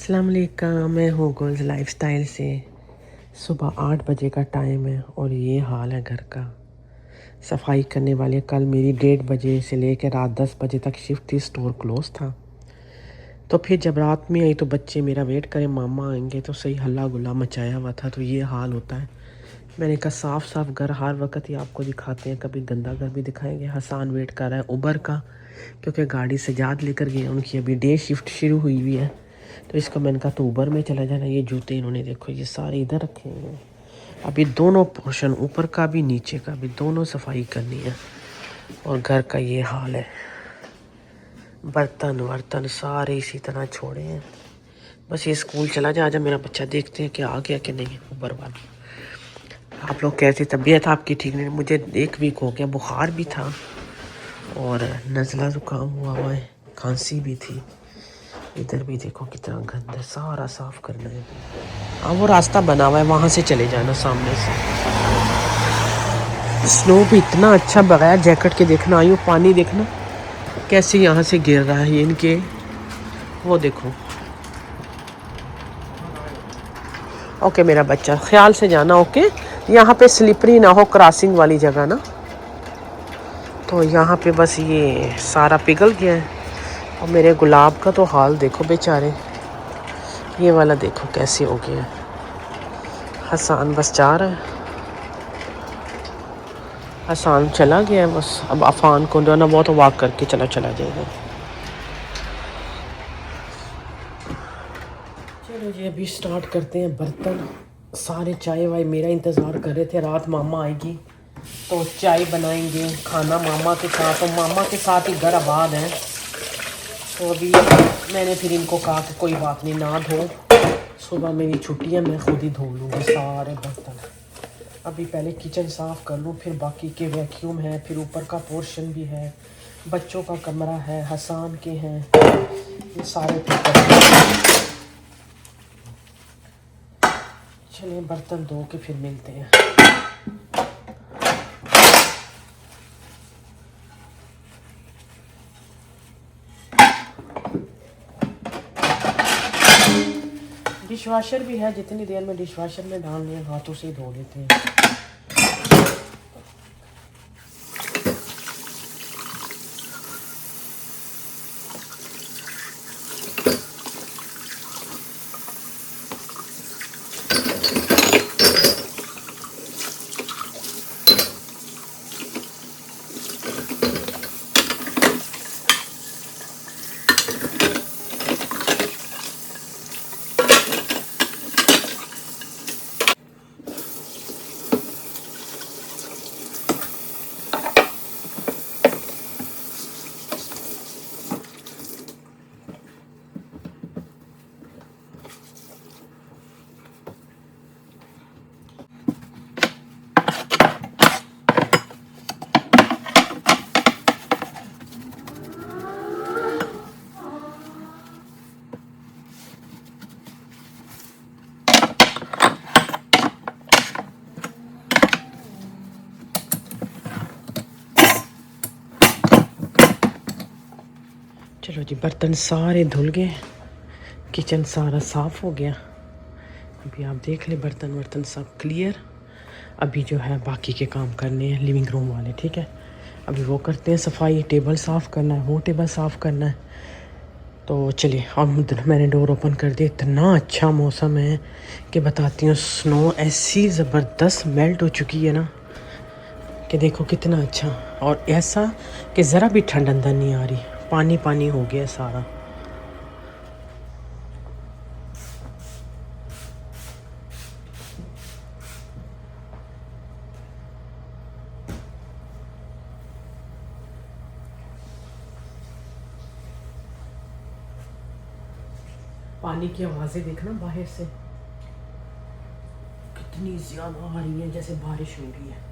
अस्सलाम वालेकुम, मैं हूँ गोल्स लाइफस्टाइल से। सुबह 8 बजे का टाइम है और ये हाल है घर का। सफाई करने वाले, कल मेरी 1:30 बजे से लेकर रात 10 बजे तक शिफ्ट थी, स्टोर क्लोज था। तो फिर जब रात में आई तो बच्चे मेरा वेट करें मामा आएंगे, तो सही हल्ला गुल्ला मचाया हुआ था। तो ये हाल होता है। मैंने कहा साफ़ साफ़ घर हर वक्त ही आपको दिखाते हैं, कभी गंदा घर भी दिखाएंगे। हसान वेट कर रहा है उबर का, क्योंकि गाड़ी सजाद लेकर गए, उनकी अभी डे शिफ्ट शुरू हुई हुई है। तो इसको मैंने कहा तो उबर में चला जाना। ये जूते इन्होंने देखो ये सारे इधर रखे हैं। अभी दोनों पोर्शन, ऊपर का भी नीचे का भी, दोनों सफाई करनी है। और घर का ये हाल है, बर्तन वर्तन सारे इसी तरह छोड़े हैं। बस ये स्कूल चला जा, आजा मेरा बच्चा, देखते हैं कि आ गया कि नहीं उबर वाला। आप लोग कैसी तबीयत आपकी? ठीक नहीं? मुझे 1 वीक हो गया, बुखार भी था और नज़ला ज़ुकाम हुआ है, खांसी भी थी। इधर भी देखो कितना गंदा है, सारा साफ करना है। हाँ वो रास्ता बना हुआ है, वहाँ से चले जाना सामने से। स्नो भी इतना अच्छा, बगैर जैकेट के देखना आई हूँ। पानी देखना कैसे यहाँ से गिर रहा है, ये इनके वो देखो। ओके मेरा बच्चा, ख्याल से जाना। ओके, यहाँ पे स्लिपरी ना हो, क्रॉसिंग वाली जगह ना। तो यहाँ पे बस ये सारा पिघल गया है। और मेरे गुलाब का तो हाल देखो बेचारे, ये वाला देखो कैसे हो गया है। हसान बस जा रहा है, हसान चला गया है बस। अब अफान को जो है ना, वो तो वॉक करके चला जाएगा। चलो जी अभी स्टार्ट करते हैं। बर्तन सारे, चाय वाय मेरा इंतज़ार कर रहे थे, रात मामा आएगी तो चाय बनाएंगे, खाना मामा के साथ। तो मामा के साथ ही घर आबाद है। तो अभी मैंने फिर इनको कहा कि कोई बात नहीं, ना धो, सुबह मेरी छुट्टी है, मैं खुद ही धो लूँगी सारे बर्तन। अभी पहले किचन साफ़ कर लूँ, फिर बाकी के वैक्यूम है, फिर ऊपर का पोर्शन भी है, बच्चों का कमरा है, हसान के हैं, ये सारे फिर कर। चलिए बर्तन धो के फिर मिलते हैं। डिश वाशर भी है, जितनी देर में डिश वाशर में डालने हैं हाथों से ही धो लेते हैं। चलो जी बर्तन सारे धुल गए, किचन सारा साफ़ हो गया। अभी आप देख ले, बर्तन वर्तन सब क्लियर। अभी जो है बाकी के काम करने हैं, लिविंग रूम वाले, ठीक है। अभी वो करते हैं सफाई, टेबल साफ़ करना है, वो टेबल साफ़ करना है। तो चलिए, अब मैंने डोर ओपन कर दिया। इतना अच्छा मौसम है कि बताती हूँ, स्नो ऐसी ज़बरदस्त मेल्ट हो चुकी है ना कि देखो कितना अच्छा। और ऐसा कि ज़रा भी ठंड अंदर नहीं आ रही, पानी पानी हो गया सारा। पानी की आवाज़ें देखना बाहर से कितनी ज़्यादा आ रही है, जैसे बारिश हो रही है।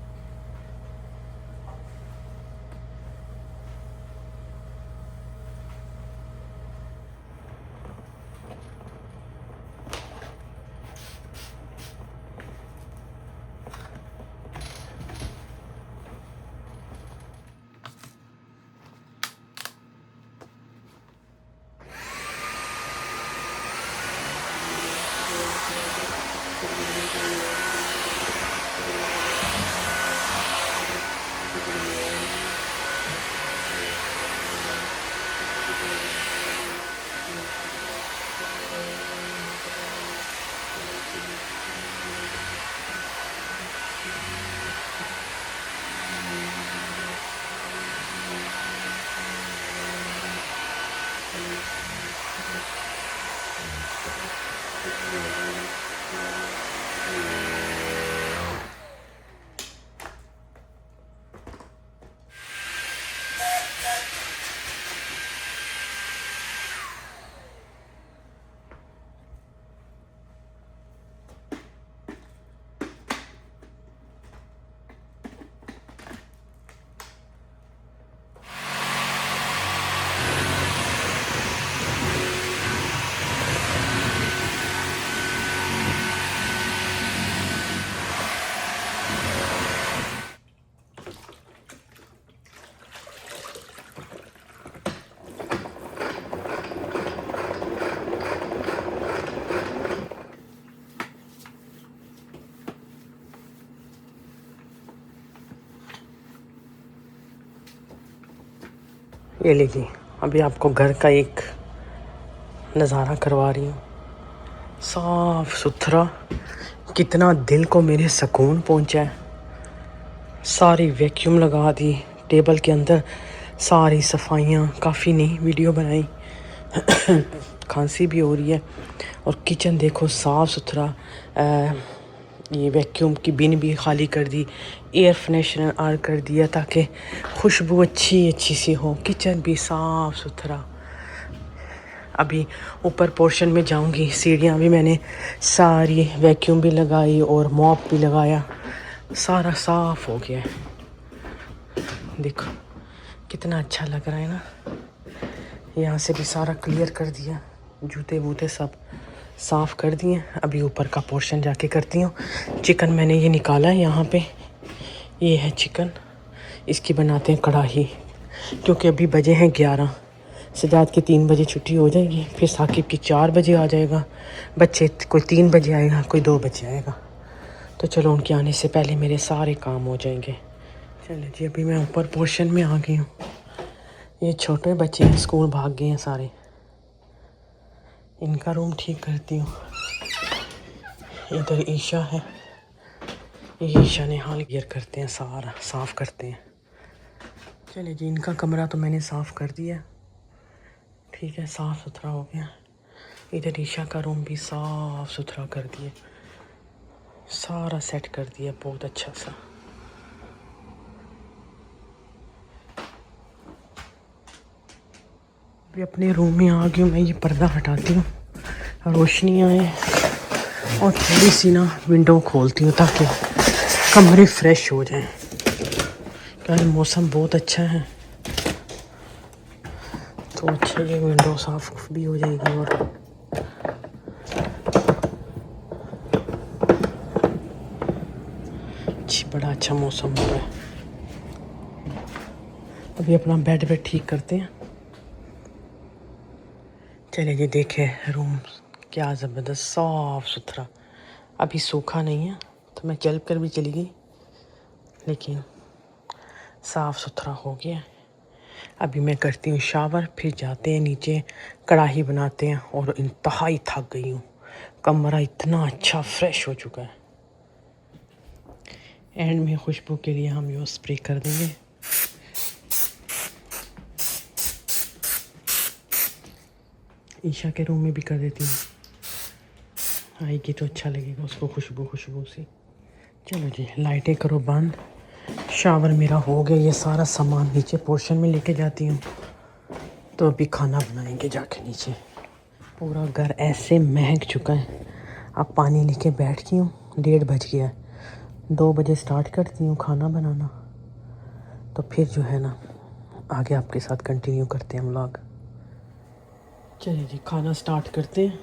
ये लीजिए, अभी आपको घर का एक नज़ारा करवा रही हूँ, साफ सुथरा। कितना दिल को मेरे सुकून पहुँचा है। सारी वैक्यूम लगा दी टेबल के अंदर, सारी सफाइयाँ, काफ़ी नई वीडियो बनाई। खांसी भी हो रही है। और किचन देखो साफ़ सुथरा। ये वैक्यूम की बिन भी खाली कर दी, एयर फ्रेशनर ऑन कर दिया ताकि खुशबू अच्छी अच्छी सी हो। किचन भी साफ़ सुथरा। अभी ऊपर पोर्शन में जाऊंगी, सीढ़ियाँ भी मैंने सारी वैक्यूम भी लगाई और मॉप भी लगाया, सारा साफ़ हो गया है। देखो कितना अच्छा लग रहा है ना। यहाँ से भी सारा क्लियर कर दिया, जूते वूते सब साफ़ कर दिए। अभी ऊपर का पोर्शन जाके करती हूँ। चिकन मैंने ये निकाला है यहाँ पे, ये है चिकन। इसकी बनाते हैं कढ़ाई, क्योंकि अभी बजे हैं 11। सजाद की 3 बजे छुट्टी हो जाएगी, फिर साकिब की 4 बजे आ जाएगा। बच्चे कोई 3 बजे आएगा, कोई 2 बजे आएगा। तो चलो उनके आने से पहले मेरे सारे काम हो जाएंगे। चलो जी, अभी मैं ऊपर पोर्शन में आ गई हूँ। ये छोटे बच्चे हैं, स्कूल भाग गए हैं सारे। इनका रूम ठीक करती हूँ। इधर ईशा है, ये ईशा ने हाल गियर करते हैं, सारा साफ़ करते हैं। चलिए जी, इनका कमरा तो मैंने साफ़ कर दिया, ठीक है, साफ़ सुथरा हो गया। इधर ईशा का रूम भी साफ़ सुथरा कर दिया, सारा सेट कर दिया बहुत अच्छा सा। अभी अपने रूम में आ गई हूँ मैं। ये पर्दा हटाती हूँ, रोशनी आए, और थोड़ी सी ना विंडो खोलती हूँ ताकि कमरे फ्रेश हो जाएं। कल मौसम बहुत अच्छा है तो अच्छे ये विंडो साफ भी हो जाएगी। और बड़ा अच्छा मौसम हो रहा है। अभी अपना बेड ठीक करते हैं। चलिए जी, देखे रूम क्या ज़बरदस्त साफ़ सुथरा। अभी सूखा नहीं है तो मैं चल कर भी चली गई, लेकिन साफ़ सुथरा हो गया। अभी मैं करती हूँ शावर, फिर जाते हैं नीचे, कढ़ाई बनाते हैं। और इंतहाई थक गई हूँ, कमरा इतना अच्छा फ्रेश हो चुका है। एंड में खुशबू के लिए हम ये स्प्रे कर देंगे। ईशा के रूम में भी कर देती हूँ, आएगी तो अच्छा लगेगा उसको खुशबू खुशबू से। चलो जी, लाइटें करो बंद। शावर मेरा हो गया, ये सारा सामान नीचे पोर्शन में लेके जाती हूँ। तो अभी खाना बनाएंगे जाके नीचे। पूरा घर ऐसे महक चुका है। अब पानी लेके बैठ गई हूँ, 1:30 बज गया है। 2 बजे स्टार्ट करती हूँ खाना बनाना, तो फिर जो है ना आगे आपके साथ कंटिन्यू करते हैं व्लॉग। चलिए जी, खाना स्टार्ट करते हैं।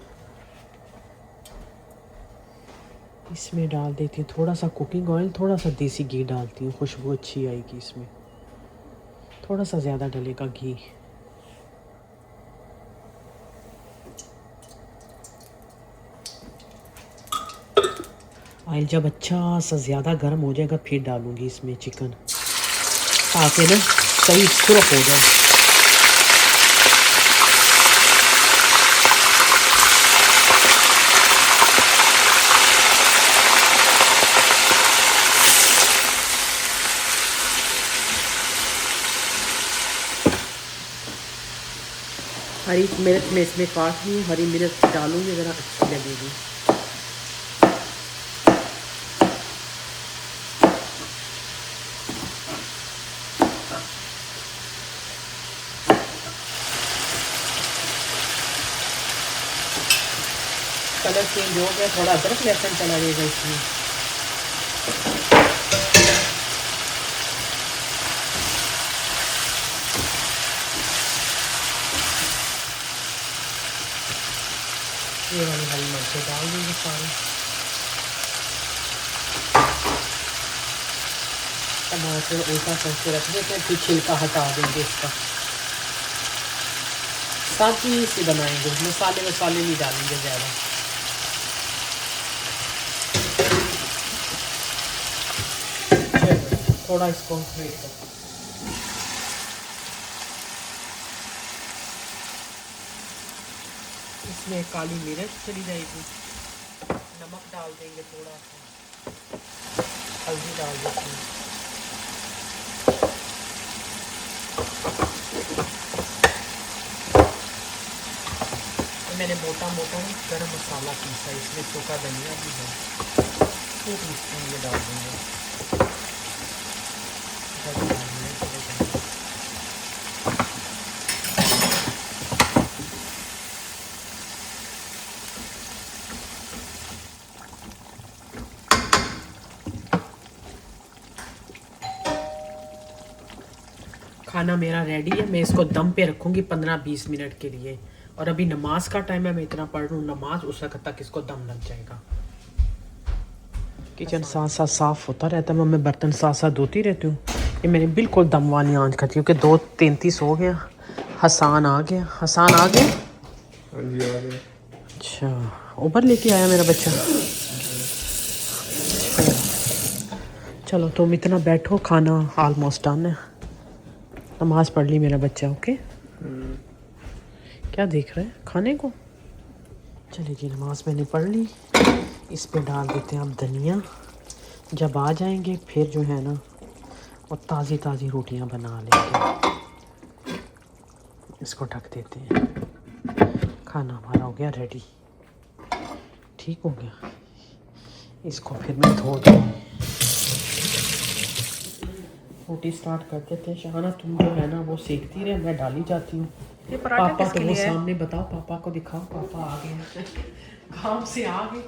इसमें डाल देती हूँ थोड़ा सा कुकिंग ऑयल, थोड़ा सा देसी घी डालती हूँ, खुशबू अच्छी आएगी इसमें। थोड़ा सा ज़्यादा डलेगा घी। ऑयल जब अच्छा सा ज़्यादा गर्म हो जाएगा फिर डालूँगी इसमें चिकन, ताकि ना सही सुरख हो जाए। हरी मिर्च में इसमें काट ली, हरी मिर्च डालूँगी, ज़रा अच्छी लगेगी। कलर चेंज हो गया, थोड़ा अदरक लहसुन चला जाएगा इसमें। ये वाली हरी मिर्चें डाल देंगे सारी। टमाटर उल्टा करके रख देते हैं, फिर छिलका हटा देंगे इसका। सादी सी बनाएंगे, मसाले वसाले नहीं डालेंगे ज़्यादा। थोड़ा इसको वेट कर। इसमें काली मिर्च चली जाएगी, नमक डाल देंगे, थोड़ा सा हल्दी डाल देते हैं। मैंने मोटा मोटा गरम मसाला पीसा, इसमें सूखा धनिया भी है, 2 टीस्पून ये डाल देंगे। खाना मेरा रेडी है, मैं इसको दम पे रखूँगी 15-20 मिनट के लिए। और अभी नमाज का टाइम है, मैं इतना पढ़ रहा हूँ नमाज, उस वक्त तक इसको दम लग जाएगा। किचन साथ साथ साफ़ होता रहता है, मैं बर्तन साथ साथ धोती रहती हूँ। ये मैंने बिल्कुल दम वाली आंच कर दी क्योंकि 2:33 हो गया। हसान आ गया, हसान आ गया। अच्छा, ऊपर लेके आया मेरा बच्चा। चलो तुम इतना बैठो, खाना ऑलमोस्ट डन है। नमाज पढ़ ली मेरा बच्चा। ओके, क्या देख रहे हैं, खाने को? चलिए जी, नमाज मैंने पढ़ ली। इस पे डाल देते हैं अब धनिया। जब आ जाएंगे फिर जो है ना वो ताज़ी ताज़ी रोटियां बना लेंगे। इसको ढक देते हैं। खाना हमारा हो गया रेडी, ठीक हो गया। इसको फिर मैं धो दूँगी। रोटी स्टार्ट करते थे। शहाना तुम जो है ना वो सेकती रहे, मैं डाली जाती हूँ। ये पराठा पापा किसके तो वो लिए है? सामने, बताओ पापा को दिखाओ, पापा आ गए काम से आ गए।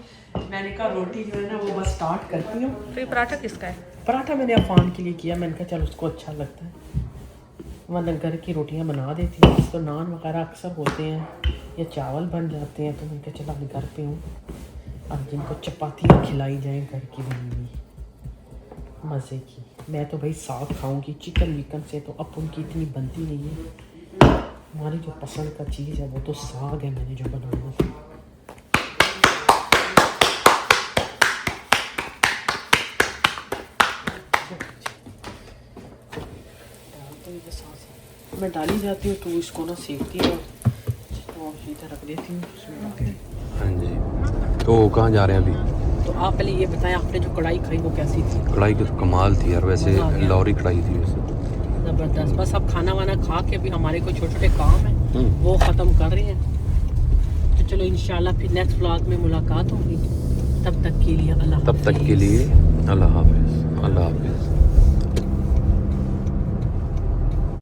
मैंने कहा रोटी जो है ना वो बस स्टार्ट करती हूँ। तो ये पराठा किसका है? पराठा मैंने अफान के लिए किया, मैंने कहा चल उसको अच्छा लगता है, वरना घर की रोटियाँ बना देती हूँ। तो नान वगैरह अक्सर होते हैं या चावल बन जाते हैं, तो मैंने कहा चल अपने घर पे हूँ, अब जिनको चपातियाँ खिलाई जाएँ घर की बनी हुई मज़े की। मैं तो भाई साग खाऊंगी, चिकन विकन से तो अपन की इतनी बनती नहीं है। हमारी जो पसंद का चीज़ है वो तो साग है, मैंने जो बनाना था। मैं डाली जाती हूँ तो इसको ना सेकती है और सीधा रख देती हूँ उसमें। हाँ जी, तो कहाँ जा रहे हैं अभी? तो आप पहले ये बताएं, आपने जो कढ़ाई खाई वो कैसी थी? कढ़ाई की तो कमाल थी यार, वैसे लौरी कढ़ाई थी वैसे ज़बरदस्त। बस अब खाना वाना खा के अभी हमारे को छोटे छोटे काम हैं वो ख़त्म कर रहे हैं। तो चलो इंशाल्लाह फिर नेक्स्ट व्लॉग में मुलाकात होगी। तब तक के लिए अल्लाह हाफ़िज़। तब तक के लिए अल्लाह हाफिज़। अल्लाह हाफिज़।